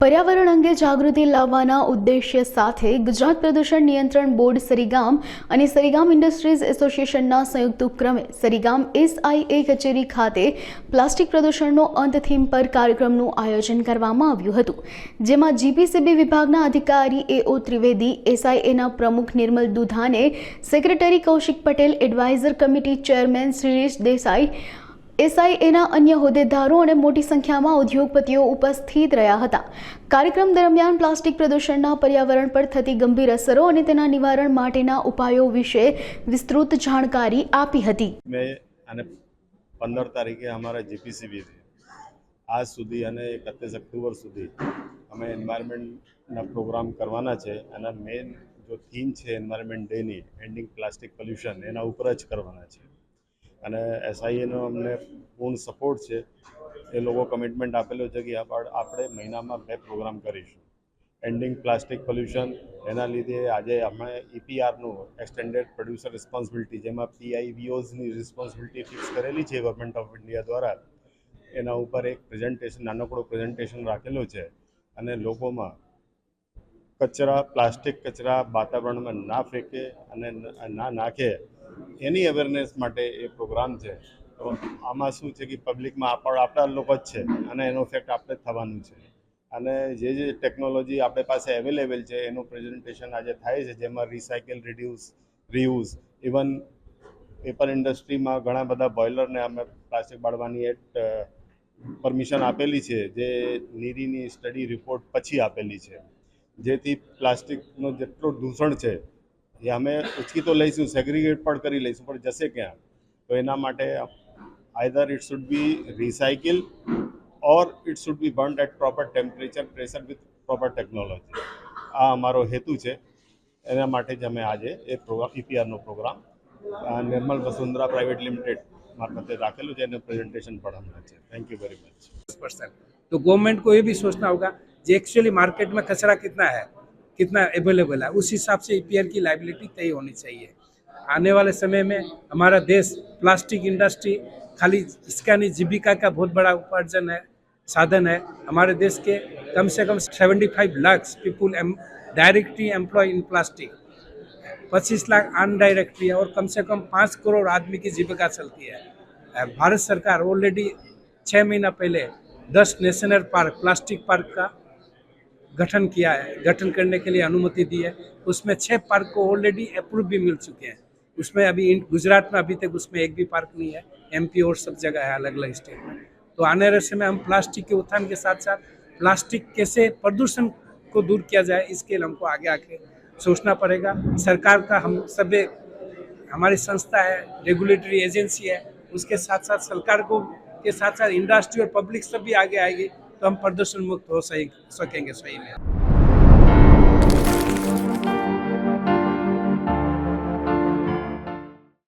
पर्यावरण अंगे जागृति लाववाना उद्देश्य साथे गुजरात प्रदूषण नियंत्रण बोर्ड सरीगाम અને સરીગામ ઇન્ડસ્ટ્રીઝ એસોસિએશનના સંયુક્ત ઉપક્રમે સરીગામ SIA કચેરી ખાતે પ્લાસ્ટિક પ્રદૂષણનો અંત થીમ પર કાર્યક્રમનું આયોજન કરવામાં આવ્યું હતું, જેમાં GPCB વિભાગના અધિકારી AO ત્રિવેદી, SIAના પ્રમુખ Nirmal Dudhane, secretary Kaushik Patel, adviser committee chairman Shrish Desai, SIAના અન્ય હોદ્દેદારો અને મોટી સંખ્યામાં ઉદ્યોગપતિઓ ઉપસ્થિત રહ્યા હતા। કાર્યક્રમ દરમિયાન પ્લાસ્ટિક પ્રદૂષણના પર્યાવરણ પર થતી ગંભીર અસરો અને તેના નિવારણ માટેના ઉપાયો વિશે વિસ્તૃત જાણકારી આપી હતી। મેં અને 15 તારીખે અમારા GPCB આજ સુધી અને 31 ઓક્ટોબર સુધી અમે એન્વાયરમેન્ટના પ્રોગ્રામ કરવાના છે અને મેઇન જો થીમ છે એન્વાયરમેન્ટ ડેની એન્ડિંગ પ્લાસ્ટિક પોલ્યુશન એના ઉપર જ કરવાના છે અને SIAનો અમને પૂર્ણ સપોર્ટ છે। એ લોકો કમિટમેન્ટ આપેલો છે કે આપણે મહિનામાં 2 પ્રોગ્રામ કરીશું એન્ડિંગ પ્લાસ્ટિક પોલ્યુશન। એના લીધે આજે અમે EPRનું એક્સટેન્ડેડ પ્રોડ્યુસર રિસ્પોન્સિબિલિટી જેમાં PIVOsની રિસ્પોન્સિબિલિટી ફિક્સ કરેલી છે ગવર્મેન્ટ ઓફ ઇન્ડિયા દ્વારા, એના ઉપર એક પ્રેઝન્ટેશન નાનકડો પ્રેઝન્ટેશન રાખેલો છે અને લોકોમાં કચરા પ્લાસ્ટિક કચરા વાતાવરણમાં ના ફેંકે અને ના નાખે એની અવેરનેસ માટે એ પ્રોગ્રામ છે। તો આમાં શું છે કે પબ્લિકમાં આપણા લોકો જ છે અને એનો ઇફેક્ટ આપણે જ થવાનું છે અને જે ટેકનોલોજી આપણી પાસે અવેલેબલ છે એનું પ્રેઝન્ટેશન આજે થાય છે, જેમાં recycle, reduce, reuse, even paper ઇન્ડસ્ટ્રીમાં ઘણા બધા બોઇલરને અમે પ્લાસ્ટિક બાળવાની એક પરમિશન આપેલી છે, જે નીરીની સ્ટડી રિપોર્ટ પછી આપેલી છે, જેથી પ્લાસ્ટિકનો જેટલું દૂષણ છે એ અમે ઉચકી તો લઈશું, સેગ્રીગેટ પણ કરી લઈશું, પણ જશે ક્યાં? તો એના માટે either it should be recycle or it should be burned at proper temperature, pressure with proper technology. આ અમારો હેતુ છે, એના માટે જ અમે આજે એ પ્રોગ્રામ EPRનો program Nirmal Vasundhara private limited મારફતે રાખેલું છે, એનું પ્રેઝન્ટેશન પણ હમણાં છે। Thank you very much. तो गवर्नमेंट को ये भी सोचना होगा कि एक्चुअली मार्केट में कचरा कितना है, कितना अवेलेबल है, उस हिसाब से EPR की लायबिलिटी तय होनी चाहिए। आने वाले समय में हमारा देश प्लास्टिक इंडस्ट्री खाली इसका नहीं, जीविका का बहुत बड़ा उपार्जन है, साधन है। हमारे देश के कम से कम 75 lakh people directly employ in plastic, 25 lakh undirectly है और कम से कम 5 करोड़ आदमी की जीविका चलती है। भारत सरकार ऑलरेडी 6 महीना पहले 10 नेशनल पार्क, प्लास्टिक पार्क का गठन किया है, गठन करने के लिए अनुमति दी है। उसमें 6 पार्क को ऑलरेडी अप्रूव भी मिल चुके हैं। उसमें अभी गुजरात में अभी तक उसमें एक भी पार्क नहीं है, MP और सब जगह है, अलग अलग स्टेट में। तो आने वाले समय हम प्लास्टिक के उत्थान के साथ साथ प्लास्टिक कैसे प्रदूषण को दूर किया जाए, इसके लिए हमको आगे आके सोचना पड़ेगा। सरकार का हम सभी, हमारी संस्था है, रेगुलेटरी एजेंसी है, उसके साथ साथ सरकार को के साथ साथ इंडस्ट्री और पब्लिक सब भी आगे आएगी तो हम प्रदूषण मुक्त हो सकेंगे सही में।